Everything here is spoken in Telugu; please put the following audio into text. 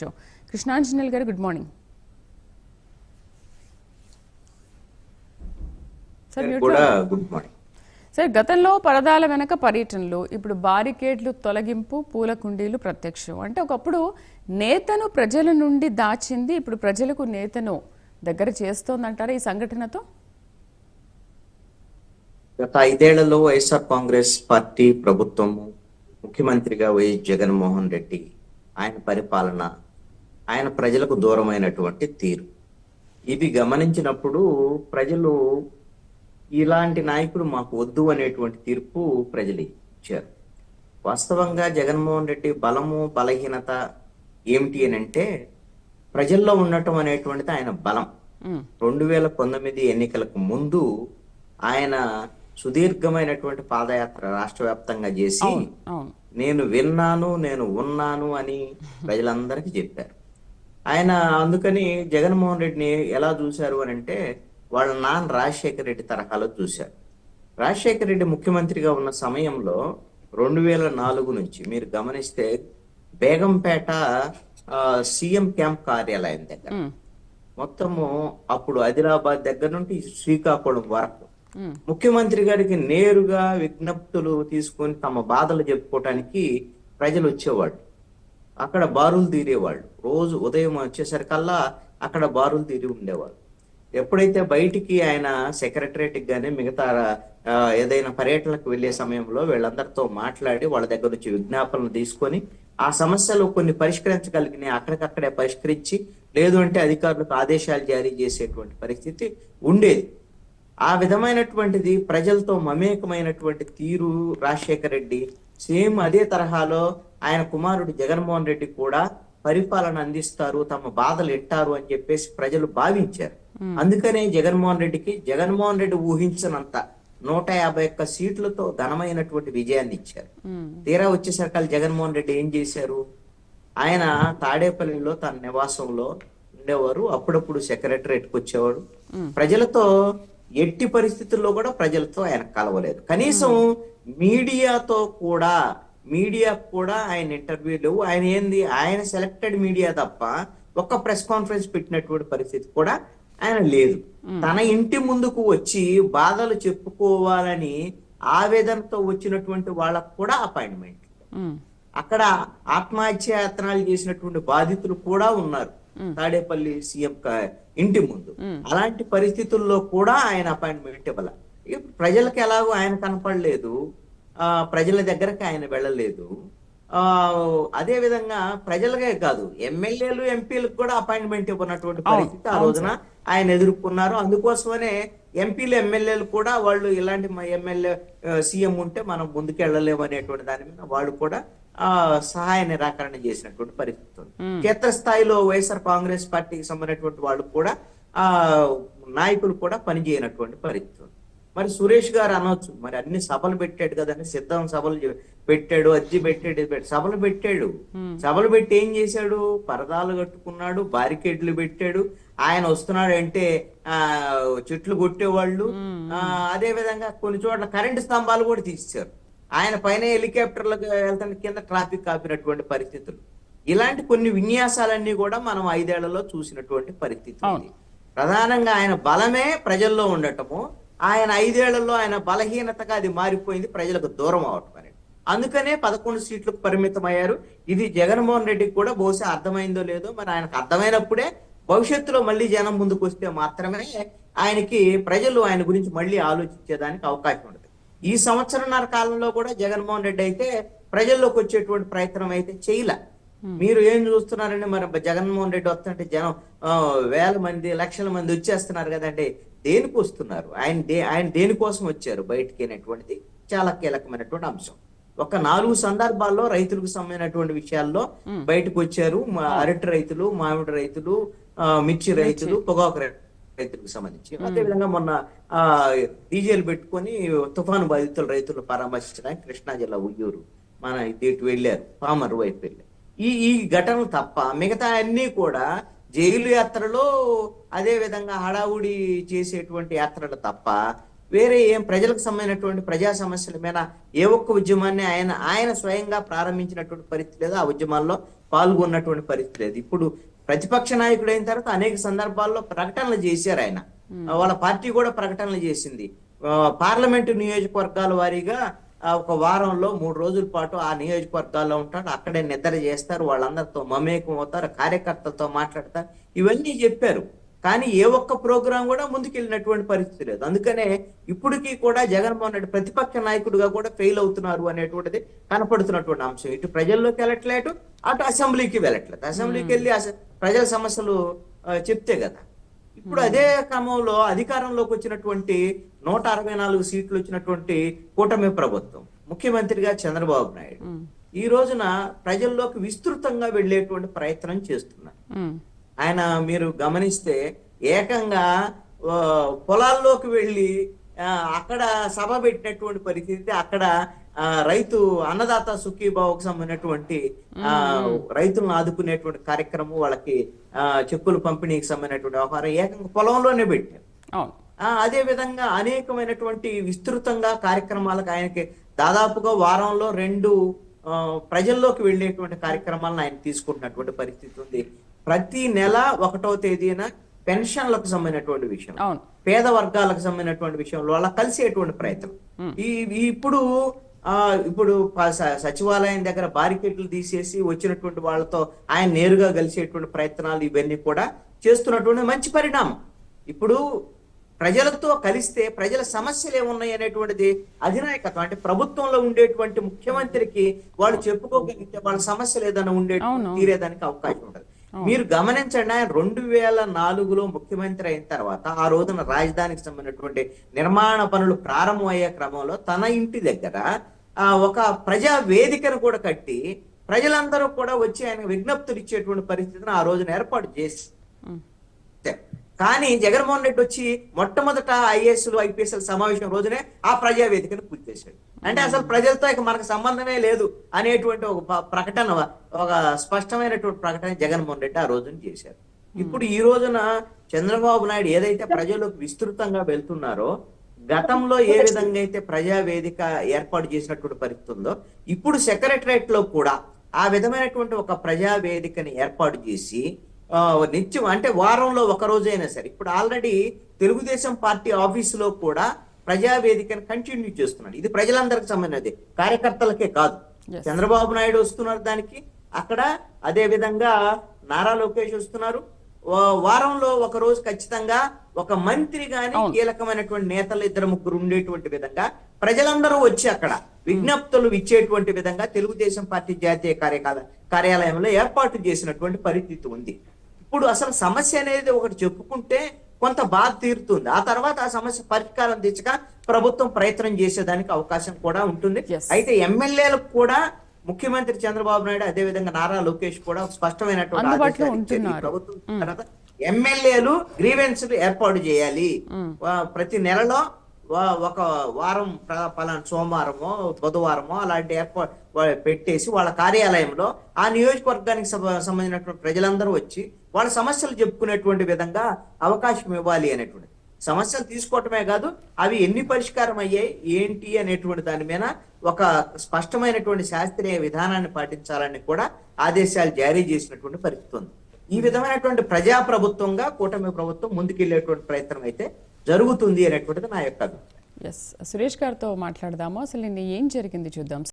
షో కృష్ణాంజనేయులు గారు good morning sir. Good morning sir, గతంలో పరదాల వెనక పర్యటనలు, ఇప్పుడు బారికేడ్లు తొలగింపు, పూల కుండీలు ప్రత్యక్షం. అంటే ఒకప్పుడు నేతను ప్రజల నుండి దాచింది ఇప్పుడు ప్రజలకు నేతను దగ్గర చేస్తోందంటారా ఈ సంఘటనతో? గత 5 ఏళ్లలో వైఎస్ఆర్ కాంగ్రెస్ పార్టీ ప్రభుత్వము, ముఖ్యమంత్రిగా వైఎస్ జగన్మోహన్ రెడ్డి, ఆయన పరిపాలన, ఆయన ప్రజలకు దూరమైనటువంటి తీరు, ఇది గమనించినప్పుడు ప్రజలు ఇలాంటి నాయకుడు మాకు వద్దు అనేటువంటి తీర్పు ప్రజలు ఇచ్చారు. వాస్తవంగా జగన్మోహన్ రెడ్డి బలము బలహీనత ఏమిటి అని అంటే, ప్రజల్లో ఉండటం అనేటువంటిది ఆయన బలం. 2019 ఎన్నికలకు ముందు ఆయన సుదీర్ఘమైనటువంటి పాదయాత్ర రాష్ట్ర వ్యాప్తంగా చేసి నేను విన్నాను, నేను ఉన్నాను అని ప్రజలందరికీ చెప్పారు. ఆయన అందుకని జగన్మోహన్ రెడ్డిని ఎలా చూశారు అని అంటే, వాళ్ళ నాన్న రాజశేఖర రెడ్డి తరహాలో చూశారు. రాజశేఖర రెడ్డి ముఖ్యమంత్రిగా ఉన్న సమయంలో 2004 నుంచి మీరు గమనిస్తే బేగంపేట సీఎం క్యాంప్ కార్యాలయం దగ్గర మొత్తము అప్పుడు ఆదిలాబాద్ దగ్గర నుండి శ్రీకాకుళం వరకు ముఖ్యమంత్రి గారికి నేరుగా విజ్ఞప్తులు తీసుకొని తమ బాధలు చెప్పుకోవటానికి ప్రజలు వచ్చేవాళ్ళు. అక్కడ బారులు తీరేవాళ్ళు. రోజు ఉదయం వచ్చేసరికల్లా అక్కడ బారులు తీరి ఉండేవాళ్ళు. ఎప్పుడైతే బయటికి ఆయన సెక్రటరేట్కి కానీ మిగతా ఏదైనా పర్యటనకు వెళ్లే సమయంలో వీళ్ళందరితో మాట్లాడి వాళ్ళ దగ్గర నుంచి విజ్ఞాపనలు తీసుకొని ఆ సమస్యలు కొన్ని పరిష్కరించగలిగినాయి అక్కడికక్కడే పరిష్కరించి, లేదు అంటే అధికారులకు ఆదేశాలు జారీ చేసేటువంటి పరిస్థితి ఉండేది. ఆ విధమైనటువంటిది ప్రజలతో మమేకమైనటువంటి తీరు రాజశేఖర రెడ్డి. సేమ్ అదే తరహాలో ఆయన కుమారుడు జగన్మోహన్ రెడ్డి కూడా పరిపాలన అందిస్తారు, తమ బాధలు ఎట్టారు అని చెప్పేసి ప్రజలు భావించారు. అందుకనే జగన్మోహన్ రెడ్డి ఊహించినంత 151 సీట్లతో ఘనమైనటువంటి విజయాన్ని ఇచ్చారు. తీరా వచ్చేసరికి జగన్మోహన్ రెడ్డి ఏం చేశారు? ఆయన తాడేపల్లిలో తన నివాసంలో ఉండేవారు. అప్పుడప్పుడు సెక్రటరేట్కి వచ్చేవాడు. ప్రజలతో ఎట్టి పరిస్థితుల్లో కూడా ప్రజలతో ఆయన కలవలేదు. కనీసం మీడియాతో కూడా ఆయన ఇంటర్వ్యూ లేవు. ఆయన సెలెక్టెడ్ మీడియా తప్ప ఒక్క ప్రెస్ కాన్ఫరెన్స్ పెట్టినటువంటి పరిస్థితి కూడా ఆయన లేదు. తన ఇంటి ముందుకు వచ్చి బాధలు చెప్పుకోవాలని ఆవేదనతో వచ్చినటువంటి వాళ్ళకు కూడా అపాయింట్మెంట్. అక్కడ ఆత్మహత్యాయత్నాలు చేసినటువంటి బాధితులు కూడా ఉన్నారు తాడేపల్లి సీఎం ఇంటి ముందు. అలాంటి పరిస్థితుల్లో కూడా ఆయన అపాయింట్మెంట్ ఇవ్వాల. ప్రజలకు ఎలాగో ఆయన కనపడలేదు, ప్రజల దగ్గరకు ఆయన వెళ్ళలేదు. అదే విధంగా ప్రజలకే కాదు, ఎమ్మెల్యేలు ఎంపీలకు కూడా అపాయింట్మెంట్ ఇవ్వనటువంటి పరిస్థితి ఆ రోజున ఆయన ఎదుర్కొన్నారు. అందుకోసమనే ఎంపీలు ఎమ్మెల్యేలు కూడా వాళ్ళు ఇలాంటి ఎమ్మెల్యే సీఎం ఉంటే మనం ముందుకెళ్ళలేము అనేటువంటి దాని మీద వాళ్ళు కూడా సహాయ నిరాకరణ చేసినటువంటి పరిస్థితి ఉంది. క్షేత్రస్థాయిలో వైఎస్ఆర్ కాంగ్రెస్ పార్టీకి సంబంధించినటువంటి వాళ్ళు కూడా నాయకులు కూడా పనిచేయనటువంటి పరిస్థితి ఉంది. మరి సురేష్ గారు అనొచ్చు, మరి అన్ని సభలు పెట్టాడు కదండి, సిద్ధం సభలు పెట్టాడు, అజ్జి పెట్టాడు, సభలు పెట్టి ఏం చేశాడు? పరదాలు కట్టుకున్నాడు, బారికేడ్లు పెట్టాడు. ఆయన వస్తున్నాడు అంటే చెట్లు కొట్టేవాళ్ళు. అదే విధంగా కొన్ని చోట్ల కరెంటు స్తంభాలు కూడా తీసేశారు. ఆయన పైన హెలికాప్టర్లకు వెళ్తానికి కింద ట్రాఫిక్ ఆపినటువంటి పరిస్థితులు. ఇలాంటి కొన్ని విన్యాసాలన్నీ కూడా మనం 5 ఏళ్లలో చూసినటువంటి పరిస్థితి ఉంది. ప్రధానంగా ఆయన బలమే ప్రజల్లో ఉండటము, ఆయన 5 ఏళ్లలో ఆయన బలహీనతగా అది మారిపోయింది, ప్రజలకు దూరం అవటం అనేది. అందుకనే 11 సీట్లకు పరిమితం అయ్యారు. ఇది జగన్మోహన్ రెడ్డికి కూడా బహుశా అర్థమైందో లేదో, మరి ఆయనకు అర్థమైనప్పుడే భవిష్యత్తులో మళ్ళీ జనం ముందుకు వస్తే మాత్రమే ఆయనకి ప్రజలు ఆయన గురించి మళ్ళీ ఆలోచించేదానికి అవకాశం ఉంటుంది. ఈ సంవత్సరంన్నర కాలంలో కూడా జగన్మోహన్ రెడ్డి అయితే ప్రజల్లోకి వచ్చేటువంటి ప్రయత్నం అయితే చేయలే. మీరు ఏం చూస్తున్నారండి? మరి జగన్మోహన్ రెడ్డి వస్తుంటే జనం వేల మంది లక్షల మంది వచ్చేస్తున్నారు కదండి. దేనికి వస్తున్నారు? ఆయన దేనికోసం వచ్చారు బయటికి అనేటువంటిది చాలా కీలకమైనటువంటి అంశం. ఒక 4 సందర్భాల్లో రైతులకు సంబంధించినటువంటి విషయాల్లో బయటకు వచ్చారు. అరటి రైతులు, మామిడి రైతులు, మిర్చి రైతులు, పొగాకు రైతులకు సంబంధించి. అదేవిధంగా మొన్న డీజేలు పెట్టుకొని తుఫాను బాధితుల రైతులు పరామర్శించడానికి కృష్ణా జిల్లా ఉయ్యూరు మన ఇటు వెళ్ళారు, పామర్ వైపు వెళ్ళారు. ఈ ఘటనలు తప్ప మిగతా అన్ని కూడా జైలు యాత్రలో, అదే విధంగా హడావుడి చేసేటువంటి యాత్రలు తప్ప వేరే ఏం ప్రజలకు సంబంధించినటువంటి ప్రజా సమస్యల మీద ఏ ఒక్క ఉద్యమాన్ని ఆయన స్వయంగా ప్రారంభించినటువంటి పరిస్థితి లేదు, ఆ ఉద్యమాల్లో పాల్గొన్నటువంటి పరిస్థితి లేదు. ఇప్పుడు ప్రతిపక్ష నాయకుడు అయిన తర్వాత అనేక సందర్భాల్లో ప్రకటనలు చేశారు ఆయన. వాళ్ళ పార్టీ కూడా ప్రకటనలు చేసింది. పార్లమెంటు నియోజకవర్గాల వారీగా ఒక వారంలో 3 రోజుల పాటు ఆ నియోజకవర్గాల్లో ఉంటాడు, అక్కడే నిద్ర చేస్తారు, వాళ్ళందరితో మమేకం అవుతారు, కార్యకర్తలతో మాట్లాడతారు, ఇవన్నీ చెప్పారు. కానీ ఏ ఒక్క ప్రోగ్రాం కూడా ముందుకెళ్ళినటువంటి పరిస్థితి లేదు. అందుకనే ఇప్పటికీ కూడా జగన్మోహన్ రెడ్డి ప్రతిపక్ష నాయకుడిగా కూడా ఫెయిల్ అవుతున్నారు అనేటువంటిది కనపడుతున్నటువంటి అంశం. ఇటు ప్రజల్లోకి వెళ్ళట్లేదు, అటు అసెంబ్లీకి వెళ్ళట్లేదు. అసెంబ్లీకి వెళ్ళి ప్రజల సమస్యలు చెప్తే కదా. ఇప్పుడు అదే క్రమంలో అధికారంలోకి వచ్చినటువంటి 164 సీట్లు వచ్చినటువంటి కూటమి ప్రభుత్వం, ముఖ్యమంత్రిగా చంద్రబాబు నాయుడు ఈ రోజున ప్రజల్లోకి విస్తృతంగా వెళ్ళేటువంటి ప్రయత్నం చేస్తున్నారు. ఆయన మీరు గమనిస్తే ఏకంగా పొలాల్లోకి వెళ్ళి అక్కడ సభ పెట్టినటువంటి పరిస్థితి, అక్కడ రైతు అన్నదాత సుఖీభావకు సంబంధించినటువంటి రైతులను ఆదుకునేటువంటి కార్యక్రమం, వాళ్ళకి చెక్కులు పంపిణీకి సంబంధించినటువంటి వ్యవహారం ఏకంగా పొలంలోనే పెట్టారు. అదే విధంగా అనేకమైనటువంటి విస్తృతంగా కార్యక్రమాలకు ఆయనకి దాదాపుగా వారంలో 2 ప్రజల్లోకి వెళ్ళేటువంటి కార్యక్రమాలను ఆయన తీసుకుంటున్నటువంటి పరిస్థితి ఉంది. ప్రతి నెల 1వ తేదీన పెన్షన్లకు సంబంధించినటువంటి విషయం, పేద వర్గాలకు సంబంధించినటువంటి విషయంలో వాళ్ళ కలిసేటువంటి ప్రయత్నం. ఇప్పుడు సచివాలయం దగ్గర బారికేడ్లు తీసేసి వచ్చినటువంటి వాళ్ళతో ఆయన నేరుగా కలిసేటువంటి ప్రయత్నాలు ఇవన్నీ కూడా చేస్తున్నటువంటి మంచి పరిణామం. ఇప్పుడు ప్రజలతో కలిస్తే ప్రజల సమస్యలు ఏమున్నాయి అనేటువంటిది అధినాయకత్వం, అంటే ప్రభుత్వంలో ఉండేటువంటి ముఖ్యమంత్రికి వాళ్ళు చెప్పుకోగలిగితే వాళ్ళ సమస్యలు ఏదైనా తీరేదానికి అవకాశం ఉండదు. మీరు గమనించండి, ఆయన 2004లో ముఖ్యమంత్రి అయిన తర్వాత ఆ రోజున రాజధానికి సంబంధించినటువంటి నిర్మాణ పనులు ప్రారంభమయ్యే క్రమంలో తన ఇంటి దగ్గర ఒక ప్రజా వేదికను కూడా కట్టి ప్రజలందరూ కూడా వచ్చి ఆయన విజ్ఞప్తులు ఇచ్చేటువంటి పరిస్థితిని ఆ రోజున ఏర్పాటు చేసి, కానీ జగన్మోహన్ రెడ్డి వచ్చి మొట్టమొదట ఐఏఎస్లు ఐపీఎస్ఎల్ సమావేశం రోజునే ఆ ప్రజావేదికను పూర్తి చేశాడు. అంటే అసలు ప్రజలతో ఇక మనకు సంబంధమే లేదు అనేటువంటి ఒక ప్రకటన, ఒక స్పష్టమైనటువంటి ప్రకటన జగన్మోహన్ రెడ్డి ఆ రోజున చేశారు. ఇప్పుడు ఈ రోజున చంద్రబాబు నాయుడు ఏదైతే ప్రజలకు విస్తృతంగా వెళ్తున్నారో, గతంలో ఏ విధంగా అయితే ప్రజావేదిక ఏర్పాటు చేసినటువంటి పరిస్థితి ఉందో, ఇప్పుడు సెక్రటరేట్ లో కూడా ఆ విధమైనటువంటి ఒక ప్రజావేదికని ఏర్పాటు చేసి నిత్యం, అంటే వారంలో 1 రోజైనా సరే, ఇప్పుడు ఆల్రెడీ తెలుగుదేశం పార్టీ ఆఫీసులో కూడా ప్రజావేదికను కంటిన్యూ చేస్తున్నాడు. ఇది ప్రజలందరికి సంబంధించి, కార్యకర్తలకే కాదు. చంద్రబాబు నాయుడు వస్తున్నారు దానికి, అక్కడ అదే విధంగా నారా లోకేష్ వస్తున్నారు. వారంలో 1 రోజు ఖచ్చితంగా ఒక మంత్రి గాని కీలకమైనటువంటి నేతలు 2-3 ఉండేటువంటి విధంగా ప్రజలందరూ వచ్చి అక్కడ విజ్ఞప్తులు ఇచ్చేటువంటి విధంగా తెలుగుదేశం పార్టీ జాతీయ కార్యాలయంలో ఏర్పాటు చేసినటువంటి పరిస్థితి ఉంది. ఇప్పుడు అసలు సమస్య అనేది ఒకటి చెప్పుకుంటే కొంత బాధ తీరుతుంది, ఆ తర్వాత ఆ సమస్య పరిష్కారం దిశగా ప్రభుత్వం ప్రయత్నం చేసేదానికి అవకాశం కూడా ఉంటుంది. అయితే ఎమ్మెల్యేలకు కూడా ముఖ్యమంత్రి చంద్రబాబు నాయుడు అదే విధంగా నారా లోకేష్ కూడా స్పష్టమైనటువంటి ప్రభుత్వం తర్వాత ఎమ్మెల్యేలు గ్రీవెన్స్లు ఏర్పాటు చేయాలి. ప్రతి నెలలో ఒక వారం, పలానా సోమవారమో బుధవారమో అలాంటి ఏర్పాటు పెట్టేసి వాళ్ళ కార్యాలయంలో ఆ నియోజకవర్గానికి సంబంధించినటువంటి ప్రజలందరూ వచ్చి వాళ్ళ సమస్యలు చెప్పుకునేటువంటి విధంగా అవకాశం ఇవ్వాలి అనేటువంటి. సమస్యలు తీసుకోవటమే కాదు, అవి ఎన్ని పరిష్కారం అయ్యాయి ఏంటి అనేటువంటి దాని మీద ఒక స్పష్టమైనటువంటి శాస్త్రీయ విధానాన్ని పాటించాలని కూడా ఆదేశాలు జారీ చేసినటువంటి పరిస్థితి ఉంది. ఈ విధమైనటువంటి ప్రజాప్రభుత్వంగా కూటమి ప్రభుత్వం ముందుకెళ్లేటువంటి ప్రయత్నం అయితే జరుగుతుంది అనేటువంటిది నా యొక్క అభిప్రాయం. సురేష్ గారితో మాట్లాడదాము. అసలు నిన్న ఏం జరిగింది చూద్దాం.